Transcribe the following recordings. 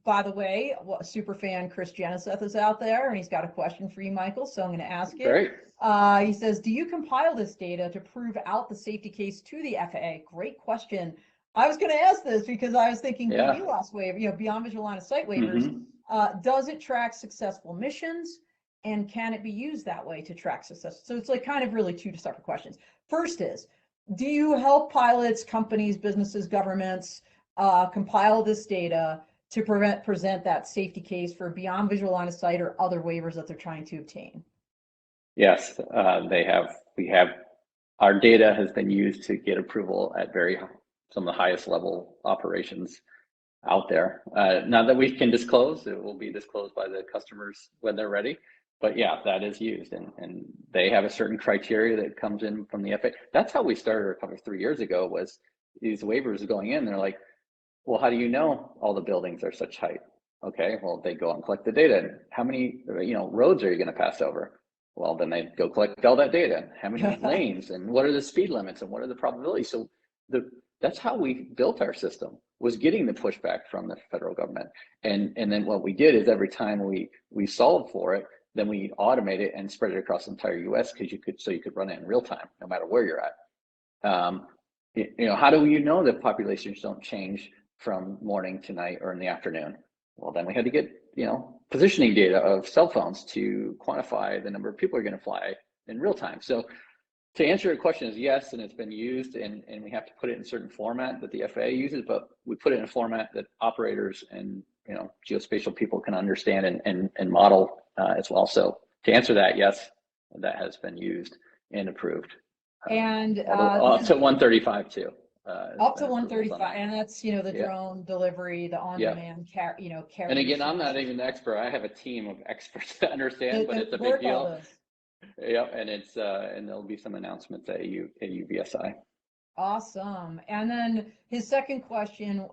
by the way, super fan Chris Geneseth is out there, and he's got a question for you, Michael, so I'm going to ask it. Great. He says, do you compile this data to prove out the safety case to the FAA? Great question. I was going to ask this because I was thinking BVLOS waiver, beyond visual line of sight waivers. Does it track successful missions, and can it be used that way to track success? So it's like kind of really two separate questions. First is, do you help pilots, companies, businesses, governments compile this data to present that safety case for beyond visual line of sight or other waivers that they're trying to obtain? Yes, they have. We have, our data has been used to get approval at some of the highest level operations out there. Now that we can disclose, it will be disclosed by the customers when they're ready. But yeah, that is used, and they have a certain criteria that comes in from the FAA. That's how we started a couple 3 years ago, was these waivers going in. They're like, well, how do you know all the buildings are such height? Okay, well, they go and collect the data. How many roads are you going to pass over? Well, then they go collect all that data. How many lanes, and what are the speed limits, and what are the probabilities? So that's how we built our system, was getting the pushback from the federal government. And then what we did is every time we solved for it, then we automate it and spread it across the entire US, because you could run it in real time, no matter where you're at. How do you know that populations don't change from morning to night or in the afternoon? Well, then we had to get positioning data of cell phones to quantify the number of people are going to fly in real time. So to answer your question is yes, and it's been used, and we have to put it in a certain format that the FAA uses, but we put it in a format that operators and geospatial people can understand and model as well. So to answer that, yes, that has been used and approved. And up to 135 too. Up to 135, and that's the drone delivery, the on-demand carrier. And again, I'm not even the expert. I have a team of experts that understand, but it's a big deal. Yep, and it's and there'll be some announcements at UVSI. Awesome. And then his second question,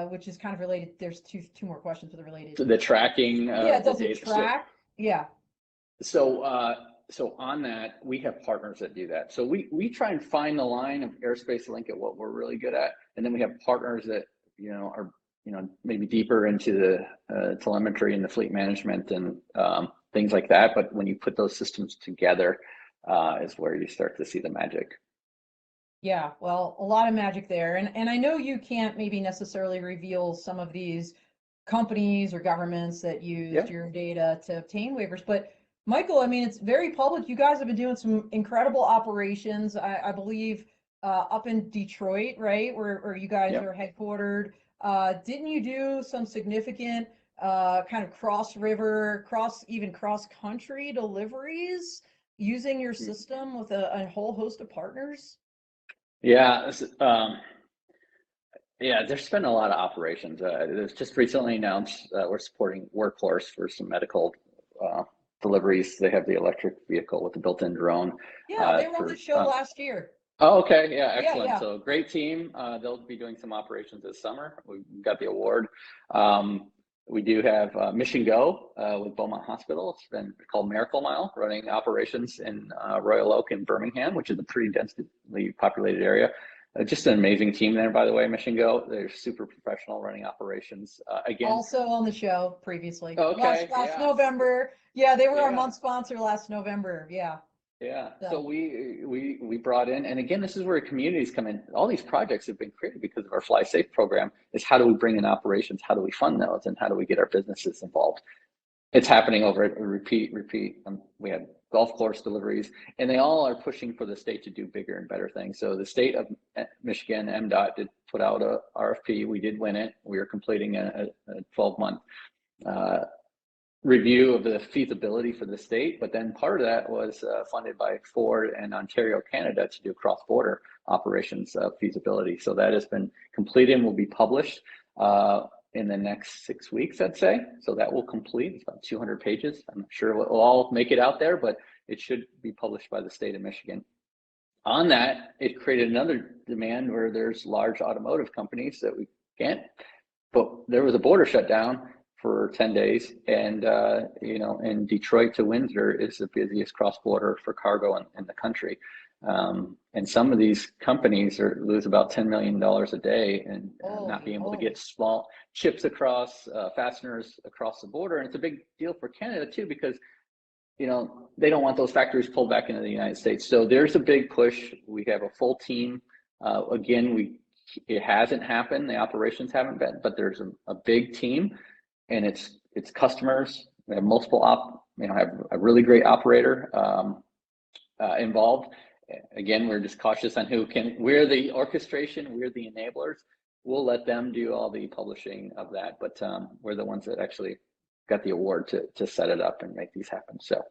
which is kind of related. There's two more questions that are related. So the tracking. Does it track? Yeah. So on that, we have partners that do that. So we try and find the line of Airspace Link at what we're really good at, and then we have partners that are maybe deeper into the telemetry and the fleet management and things like that. But when you put those systems together, is where you start to see the magic. Yeah, well, a lot of magic there, and I know you can't maybe necessarily reveal some of these companies or governments that used your data to obtain waivers, but Michael, I mean, it's very public. You guys have been doing some incredible operations, I believe, up in Detroit, right, where you guys are headquartered. Didn't you do some significant kind of cross-river, cross-country deliveries using your system with a whole host of partners? Yeah, there's been a lot of operations. It was just recently announced we're supporting Workhorse for some medical deliveries. They have the electric vehicle with the built-in drone. Yeah, they were on the show last year. Oh, okay. Yeah, excellent. Yeah. So great team. They'll be doing some operations this summer. We got the award. We do have Mission Go with Beaumont Hospital. It's been called Miracle Mile, running operations in Royal Oak and Birmingham, which is a pretty densely populated area. Just an amazing team there, by the way, Mission Go. They're super professional running operations. Again, also on the show previously. Okay. Last November. Yeah, they were our month sponsor last November. Yeah. Yeah. So we brought in, and again, this is where communities come in. All these projects have been created because of our Fly Safe program. Is how do we bring in operations? How do we fund those? And how do we get our businesses involved? It's happening over at repeat. We had golf course deliveries, and they all are pushing for the state to do bigger and better things. So the state of Michigan, MDOT, did put out a RFP. We did win it. We are completing a 12-month review of the feasibility for the state, but then part of that was funded by Ford and Ontario, Canada, to do cross-border operations feasibility. So that has been completed and will be published in the next 6 weeks, I'd say. So that will complete. It's about 200 pages. I'm not sure we'll all make it out there, but it should be published by the state of Michigan. On that, it created another demand where there's large automotive companies that we can't, but there was a border shutdown for 10 days. And, in Detroit to Windsor is the busiest cross-border for cargo in the country. And some of these companies lose about $10 million a day and not being able to get small chips across, fasteners across the border. And it's a big deal for Canada too, because they don't want those factories pulled back into the United States. So there's a big push. We have a full team. Again, it hasn't happened. The operations haven't been, but there's a big team, and it's customers. We have multiple have a really great operator involved. Again, we're just cautious on we're the orchestration, we're the enablers. We'll let them do all the publishing of that, but we're the ones that actually got the award to set it up and make these happen. So